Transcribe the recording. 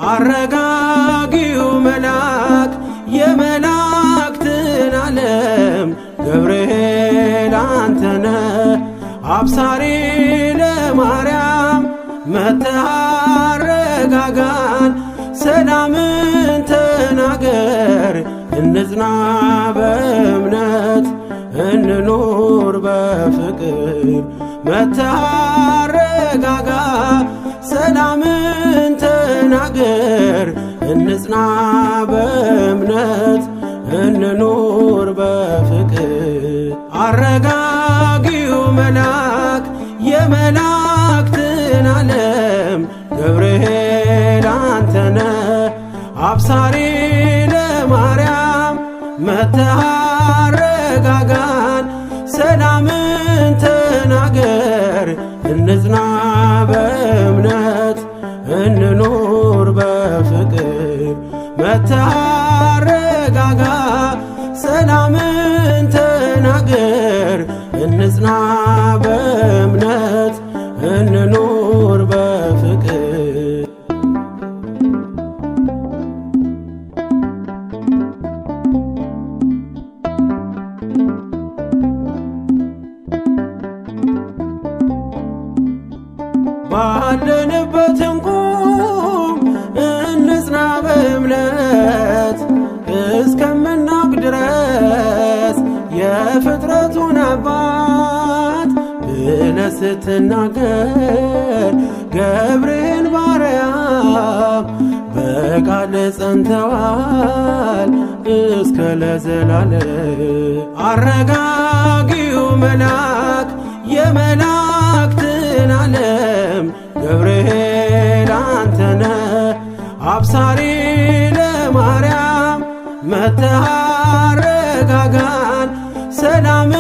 አረጋጊው መልአክ የመላእክትን ዓለም ገብርኤል አንተነ አብሳሪ ለማርያም መጥተህ አረጋጋን ሰላምን ተናገር እንጽና በእምነት እንኑር በፍቅር መጥተህ አረጋጋ ሰላምን ተናገር እንጽና በእምነት እንኑር በፍቅር አረጋጊው መልአክ የመላእክትን ዓለም ገብርኤል አንተነ አብሳሪ ለማርያም መጥተህ አረጋጋን ሰላምን ተናገር እንጽና በእምነት እንኑር በፍቅር መጥተህ አረጋጋ ሰላምን ተናገር እንጽና በእምነት እንኑር በፍቅር ባለንበት እንቁም እንጽና በእምነት እስከምናውቅ ድረስ የፍጥረቱን አባት ብለህ ስትናገር ገብርኤል ባርያም በቃል ጸንተዋል እስከ ለዘላለም አረጋጊው መልአክ የመላእክትን ዓለም ገብርኤል አንተነ አብሳሪ ለማርያም መጥተህ አረጋጋን ሰላም